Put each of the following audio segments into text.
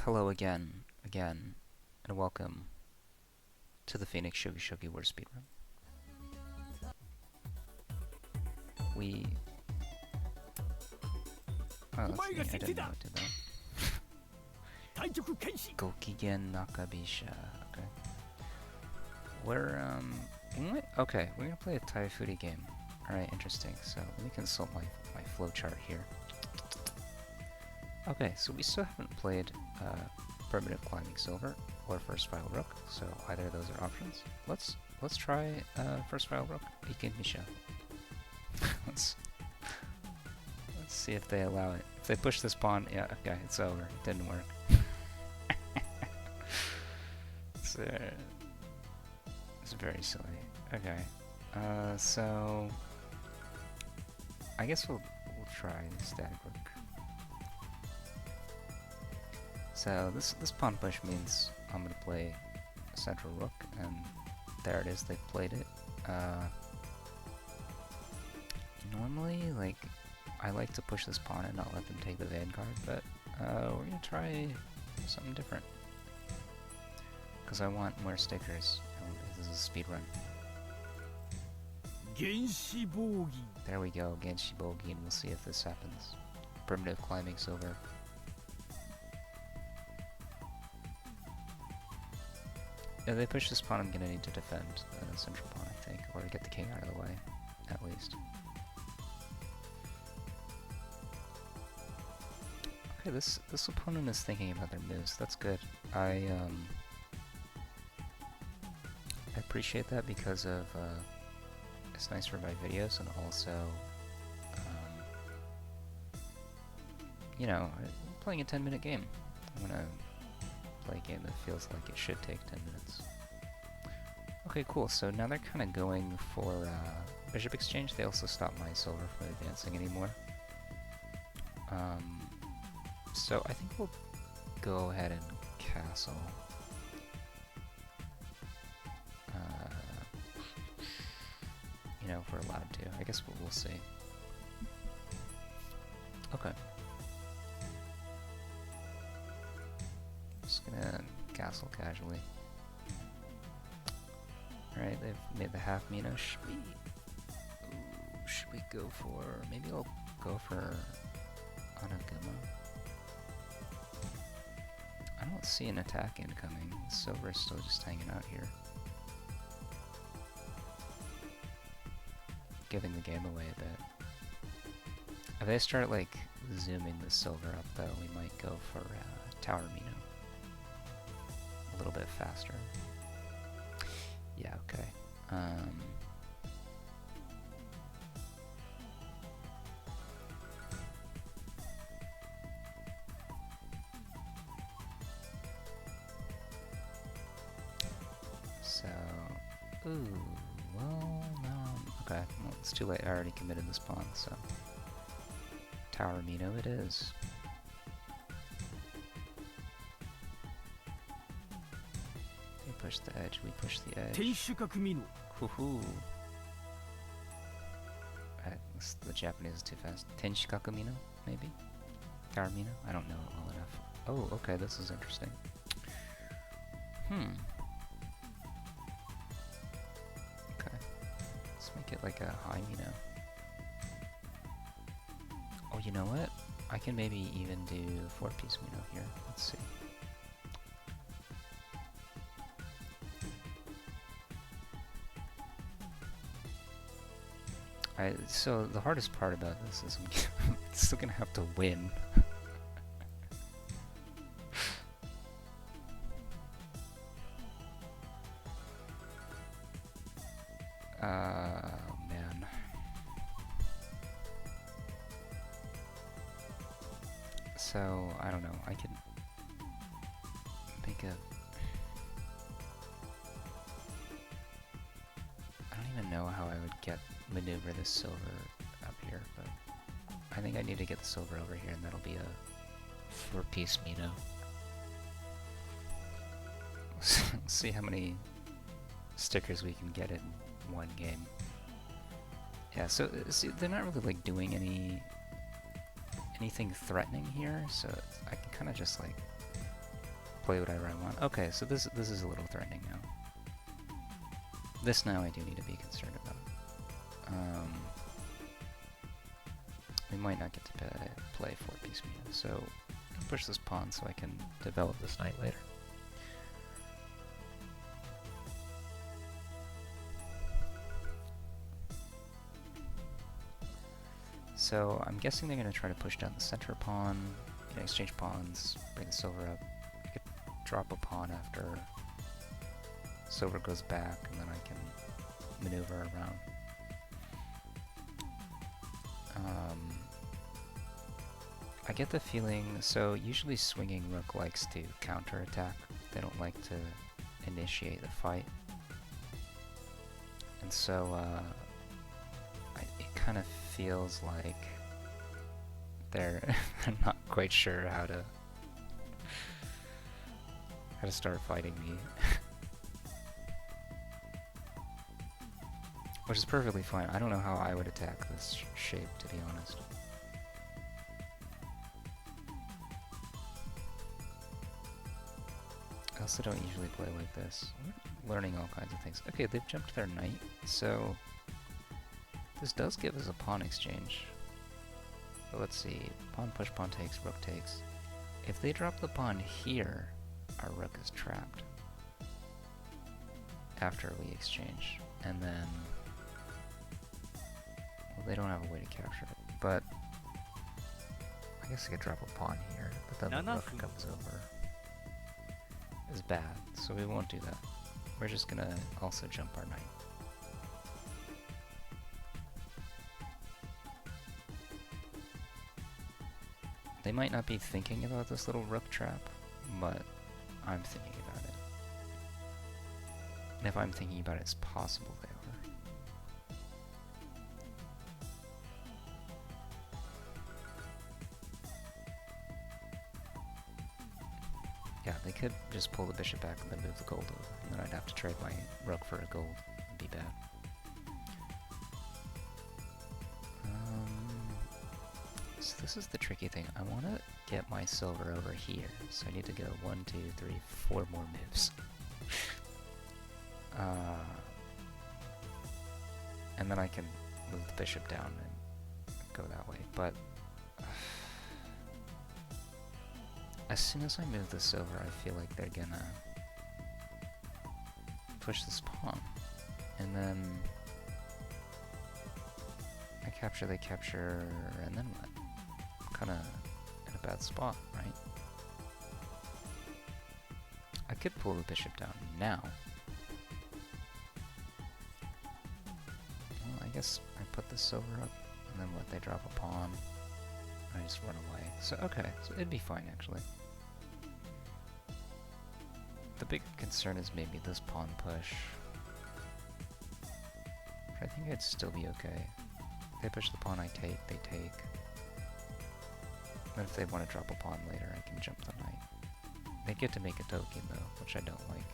hello again, and welcome to the Phoenix Shogi War Speedrun. We... Oh, that's me. I didn't know it did that. Gokigen Nakabisha. Okay. Okay, we're gonna play a Taifuri game. Alright, interesting. So, let me consult my flowchart here. Okay, so we still haven't played Primitive Climbing Silver or First File Rook, so either of those are options. Let's try First File Rook, Iken Misha. let's see if they allow it. If they push this pawn, yeah, okay, it's over. It didn't work. It's very silly. Okay, so I guess we'll try Static Rook. So this pawn push means I'm gonna play a central rook, and there it is. They played it. Normally, I like to push this pawn and not let them take the vanguard, but we're gonna try something different because I want more stickers. This is a speed run. There we go, Genshi Bogi, and we'll see if this happens. Primitive Climbing Silver. If they push this pawn, I'm gonna need to defend the central pawn, I think, or get the king out of the way, at least. Okay, this opponent is thinking about their moves. That's good. I appreciate that because of it's nice for my videos, and also you know, I'm playing a 10-minute game. I'm gonna play a game that feels like it should take 10 minutes. Okay, cool. So now they're kind of going for bishop exchange. They also stopped my silver from advancing anymore. So I think we'll go ahead and castle. You know, if we're allowed to. I guess we'll see. Okay. Just gonna castle casually. Alright, they've made the half Mino. Should we go for... Maybe I'll go for Anaguma. I don't see an attack incoming. Silver is still just hanging out here. Giving the game away a bit. If they start zooming the silver up though, we might go for Tower Mino. A little bit faster. Yeah, okay. So, okay, well, it's too late. I already committed this pawn, so Tower Mino it is. Push the edge, we push the edge. Hoo-hoo. The Japanese is too fast. Tenshikaku Mino, maybe? Tower Mino? I don't know it well enough. Oh, okay, this is interesting. Okay. Let's make it like a high Mino. Oh, you know what? I can maybe even do 4-piece Mino here. Let's see. So the hardest part about this is I'm still gonna have to win. Man. So, I don't know, I could make a... I don't even know how I would maneuver this silver up here, but I think I need to get the silver over here, and that'll be a 4-piece Mino. See how many stickers we can get in one game. Yeah, so see, they're not really doing anything threatening here, so I can kind of just play whatever I want. Okay, so this is a little threatening now. This now I do need to be concerned about. We might not get to play 4-piece Mino, so push this pawn so I can develop this knight later. So I'm guessing they're going to try to push down the center pawn, exchange pawns, bring the silver up. I could drop a pawn after silver goes back, and then I can maneuver around. I get the feeling, so usually swinging rook likes to counterattack. They don't like to initiate the fight. And so it kind of feels like they're not quite sure how to start fighting me. Which is perfectly fine. I don't know how I would attack this shape, to be honest. I also don't usually play like this. We're learning all kinds of things. Okay, they've jumped their knight, so this does give us a pawn exchange. But let's see. Pawn push, pawn takes, rook takes. If they drop the pawn here, our rook is trapped after we exchange. And then, well, they don't have a way to capture it. But I guess I could drop a pawn here, but then the rook comes over. Is bad, so we won't do that. We're just gonna also jump our knight. They might not be thinking about this little rook trap, but I'm thinking about it. And if I'm thinking about it, it's possible they are. Yeah, they could just pull the bishop back and then move the gold over, and then I'd have to trade my rook for a gold. It'd be bad. So this is the tricky thing. I want to get my silver over here, so I need to go 1, 2, 3, 4 more moves. And then I can move the bishop down and go that way, but as soon as I move the silver, I feel like they're gonna push this pawn. And then I capture, they capture, and then what? I'm kinda in a bad spot, right? I could pull the bishop down now. Well, I guess I put the silver up, and then what, they drop a pawn. I just run away. So, okay, so it'd be fine, actually. The big concern is maybe this pawn push. But I think I'd still be okay. If they push the pawn, I take, they take. But if they want to drop a pawn later, I can jump the knight. They get to make a token, though, which I don't like.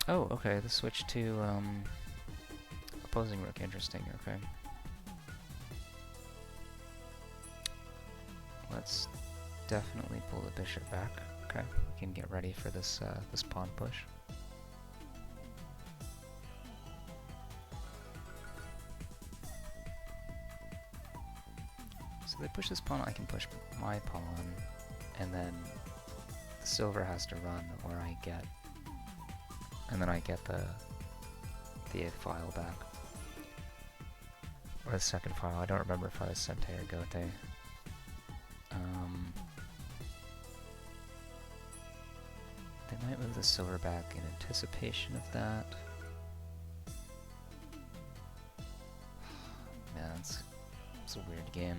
Oh, okay, the switch to opposing rook, interesting, okay. Let's definitely pull the bishop back. Okay, we can get ready for this this pawn push. So they push this pawn, I can push my pawn, and then the silver has to run, or I get, and then I get the file back, or the second file. I don't remember if I was Sente or Gote. They might move the silver back in anticipation of that. Man, it's a weird game.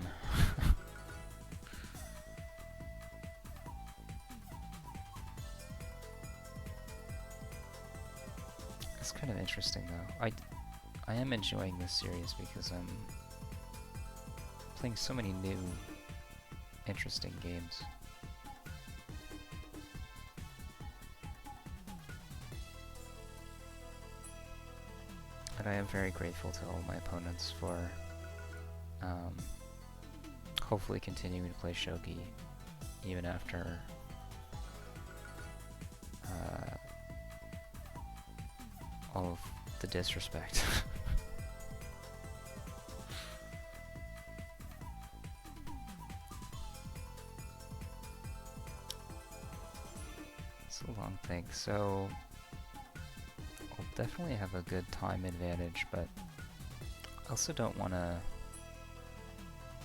It's kind of interesting though. I am enjoying this series because I'm playing so many new, interesting games. And I am very grateful to all my opponents for hopefully continuing to play Shogi even after all of the disrespect. It's a long thing, so I'll definitely have a good time advantage, but I also don't want to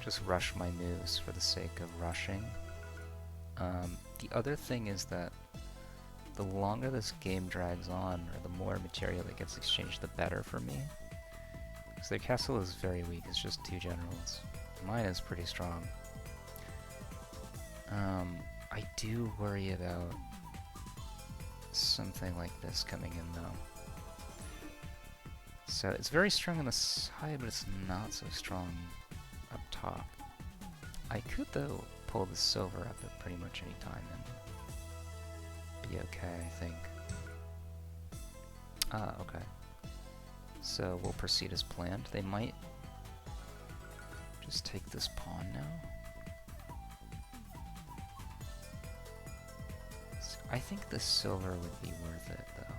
just rush my moves for the sake of rushing. The other thing is that the longer this game drags on, or the more material that gets exchanged, the better for me. Because their castle is very weak, it's just 2 generals. Mine is pretty strong. I do worry about something like this coming in though. So it's very strong on the side, but it's not so strong up top. I could though pull the silver up at pretty much any time and be okay, I think. Ah, okay. So we'll proceed as planned. They might just take this pawn now. I think the silver would be worth it, though.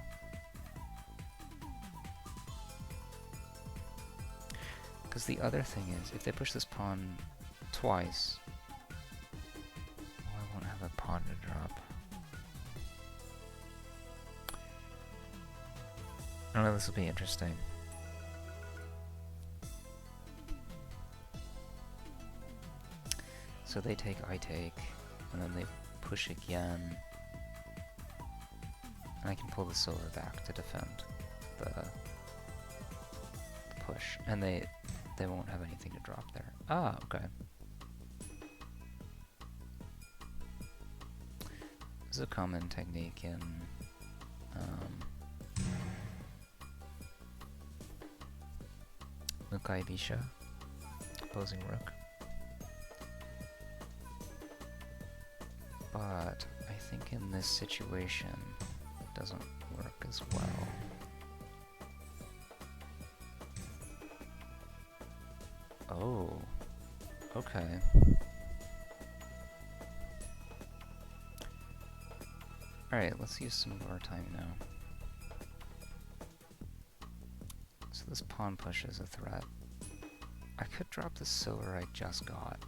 Because the other thing is, if they push this pawn twice, well, I won't have a pawn to drop. I don't know, this will be interesting. So they take, I take, and then they push again. And I can pull the silver back to defend the push. And they won't have anything to drop there. Ah, okay. This is a common technique in Mukai Bisha, opposing rook. But I think in this situation it doesn't work as well. Oh, okay. Alright, let's use some of our time now. So this pawn push is a threat. I could drop the silver I just got,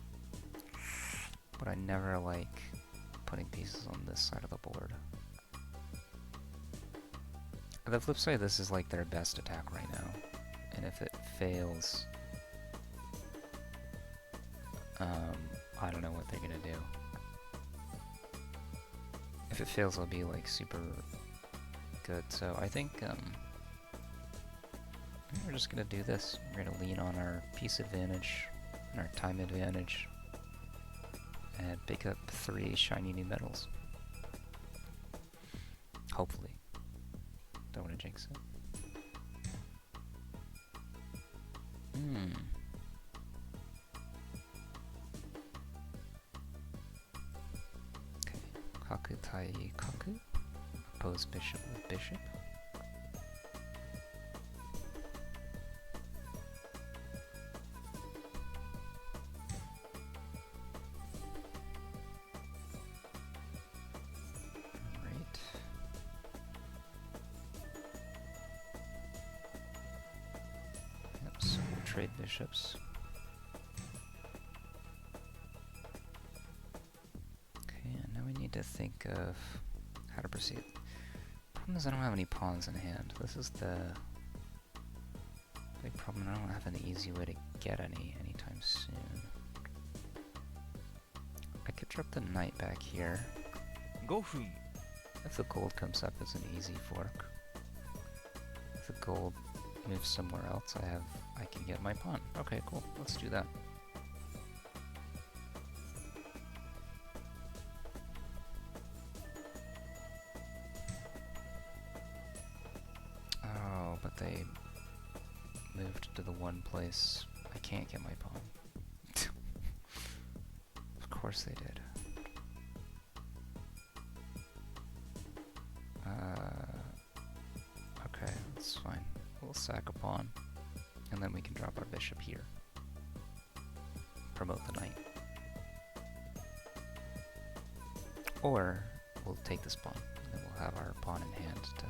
but I never like putting pieces on this side of the board. The flip side, this is like their best attack right now, and if it fails, I don't know what they're gonna do. If it fails, I'll be like super good. So I think we're just gonna do this. We're gonna lean on our piece advantage and our time advantage, and pick up 3 shiny new metals. Hopefully. Don't want to jinx it. Okay. Kaku Tai Kaku. Oppose bishop with bishop. Trade bishops. Okay, and now we need to think of how to proceed. Problem is I don't have any pawns in hand. This is the big problem. I don't have an easy way to get any anytime soon. I could drop the knight back here. If the gold comes up as an easy fork. If the gold moves somewhere else, I can get my pawn. Okay, cool. Let's do that. Oh, but they moved to the one place I can't get my pawn. Of course they did. Okay, that's fine. We'll sack a pawn, and then we can drop our bishop here. Promote the knight. Or we'll take this pawn, and then we'll have our pawn in hand to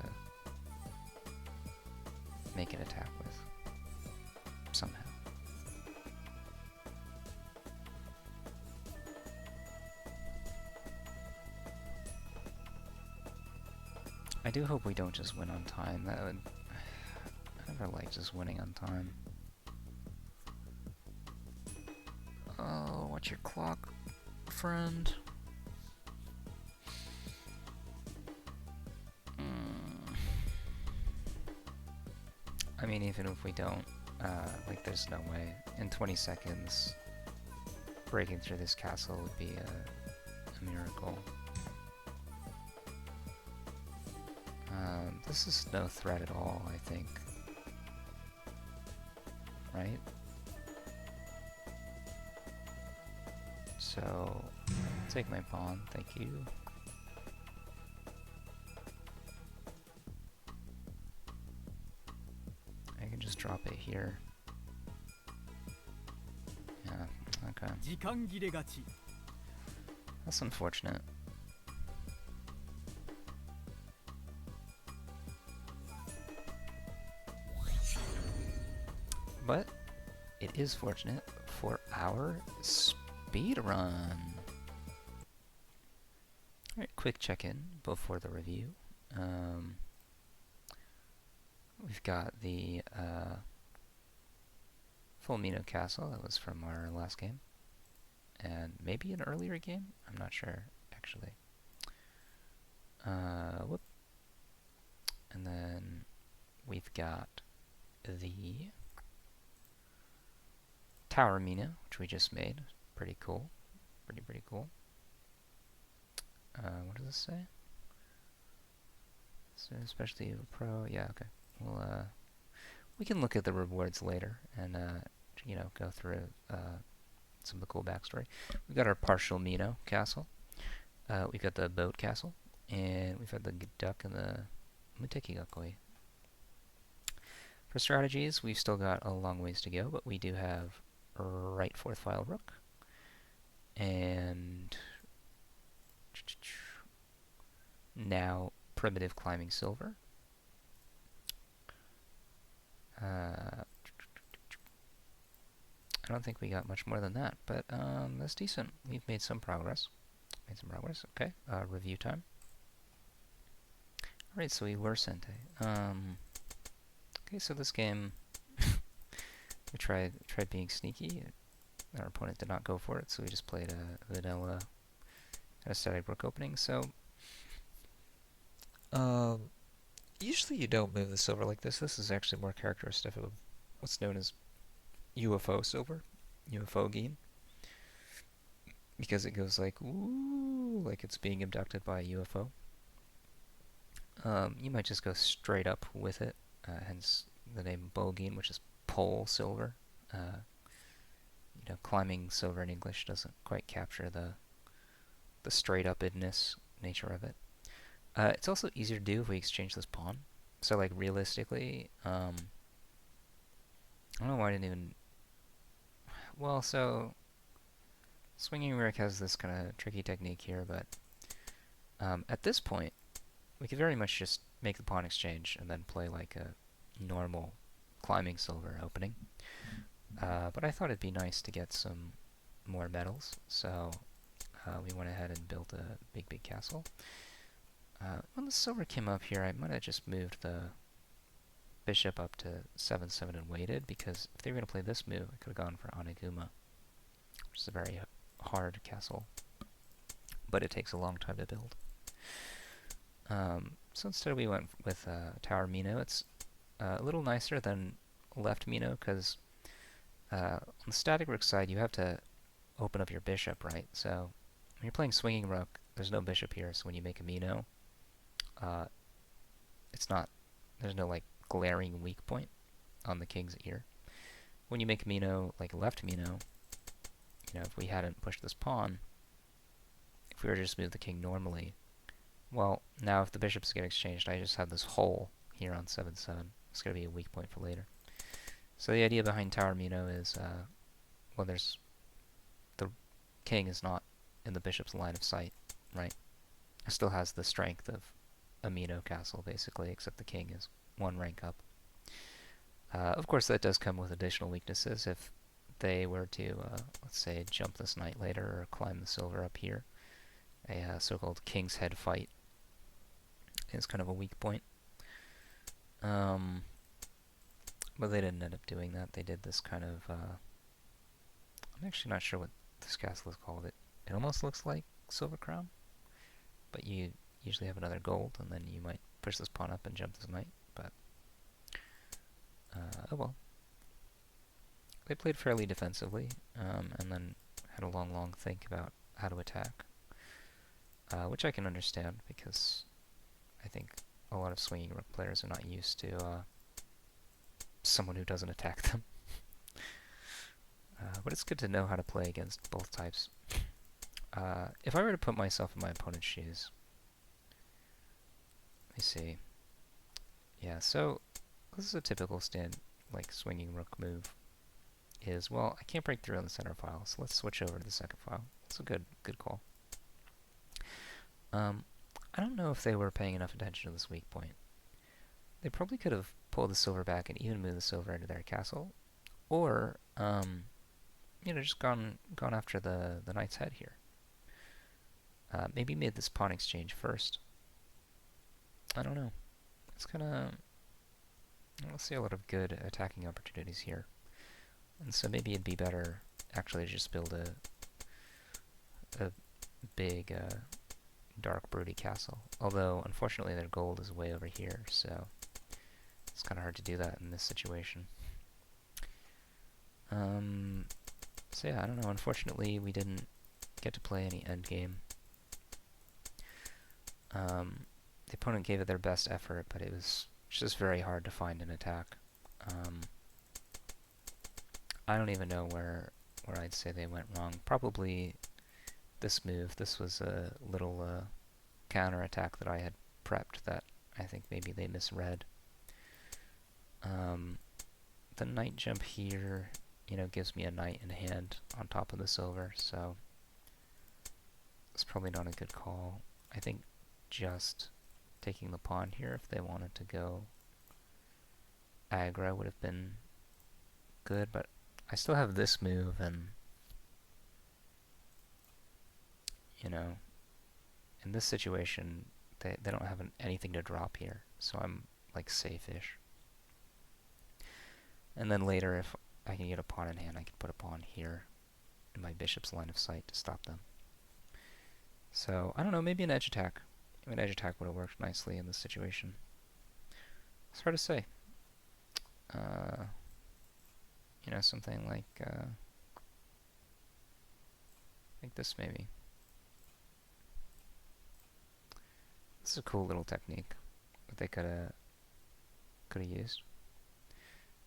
make an attack with, somehow. I do hope we don't just win on time. That would... I never like just winning on time. Oh, what's your clock, friend? I mean, even if we don't, like, there's no way. In 20 seconds, breaking through this castle would be a miracle. This is no threat at all, I think. Right? So, take my pawn, thank you. I can just drop it here. Yeah, okay. That's unfortunate. But it is fortunate for our speed run. Alright, quick check-in before the review. We've got the full Mino castle that was from our last game. And maybe an earlier game? I'm not sure, actually. Whoop. And then we've got the Tower Mino, which we just made. Pretty cool. Pretty cool. What does this say? So especially pro. Yeah, okay. Well, we can look at the rewards later and you know, go through some of the cool backstory. We've got our partial Mino castle. We've got the boat castle, and we've got the duck and the Muteki Gakoi. For strategies, we've still got a long ways to go, but we do have right fourth file rook, and now primitive climbing silver. I don't think we got much more than that, but that's decent. We've made some progress. Okay. Review time. Alright, so we were Sente. Okay, so this game we tried being sneaky. Our opponent did not go for it, so we just played a vanilla static rook opening. So usually you don't move the silver like this. This is actually more characteristic of what's known as UFO silver, UFO game, because it goes like, ooh, like it's being abducted by a UFO. You might just go straight up with it, hence the name Bogeen, which is pole silver. You know, climbing silver in English doesn't quite capture the straight up-idness nature of it. It's also easier to do if we exchange this pawn. So, like, realistically, I don't know why I didn't even... Well, so swinging rook has this kind of tricky technique here, but at this point, we could very much just make the pawn exchange and then play like a normal climbing silver opening. But I thought it'd be nice to get some more medals, so we went ahead and built a big castle. When the silver came up here, I might have just moved the bishop up to 7-7 and waited, because if they were going to play this move, I could have gone for Oniguma, which is a very hard castle, but it takes a long time to build. So instead we went with Tower Mino. It's a little nicer than left Mino, because on the static rook side, you have to open up your bishop, right? So when you're playing swinging rook, there's no bishop here, so when you make a Mino, there's no like glaring weak point on the king's ear. When you make Mino, like left Mino, you know, if we hadn't pushed this pawn, if we were to just move the king normally, well, now if the bishops get exchanged, I just have this hole here on 7-7. It's going to be a weak point for later. So the idea behind Tower Mino is, well, the king is not in the bishop's line of sight, right? It still has the strength of a Mino castle, basically, except the king is one rank up. Of course, that does come with additional weaknesses. If they were to, let's say, jump this knight later or climb the silver up here, a so-called king's head fight is kind of a weak point. But they didn't end up doing that. They did this kind of, I'm actually not sure what this castle is called. It almost looks like Silver Crown, but you usually have another gold, and then you might push this pawn up and jump this knight, but oh well. They played fairly defensively, and then had a long think about how to attack, which I can understand, because I think a lot of swinging rook players are not used to someone who doesn't attack them. But it's good to know how to play against both types. If I were to put myself in my opponent's shoes, let me see. Yeah, so this is a typical like swinging rook move. Is, well, I can't break through on the center file, so let's switch over to the second file. It's a good call. I don't know if they were paying enough attention to this weak point. They probably could have pulled the silver back and even moved the silver into their castle, or just gone after the knight's head here. Maybe made this pawn exchange first. I don't know. It's kind of, I don't see a lot of good attacking opportunities here. And so maybe it'd be better actually to just build a big, dark, broody castle. Although, unfortunately, their gold is way over here, so it's kind of hard to do that in this situation. So yeah, I don't know. Unfortunately, we didn't get to play any endgame. The opponent gave it their best effort, but it was just very hard to find an attack. I don't even know where I'd say they went wrong. Probably this move. This was a little counter attack that I had prepped that I think maybe they misread. The knight jump here, gives me a knight in hand on top of the silver, so it's probably not a good call. I think just taking the pawn here, if they wanted to go aggro, would have been good, but I still have this move, and in this situation, they don't have anything to drop here, so I'm like safe-ish. And then later, if I can get a pawn in hand, I can put a pawn here in my bishop's line of sight to stop them. So I don't know, maybe an edge attack. An edge attack would have worked nicely in this situation. It's hard to say. Something like this maybe. This is a cool little technique that they could have used.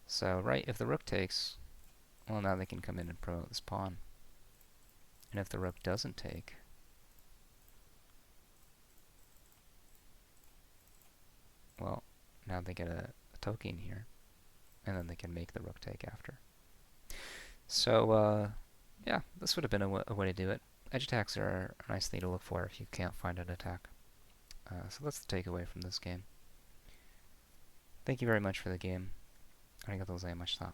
So right, if the rook takes, well, now they can come in and promote this pawn. And if the rook doesn't take, well, now they get a token here, and then they can make the rook take after. So, yeah, this would have been a way to do it. Edge attacks are a nice thing to look for if you can't find an attack. So that's the takeaway from this game. Thank you very much for the game. Arigatou gozaimasu.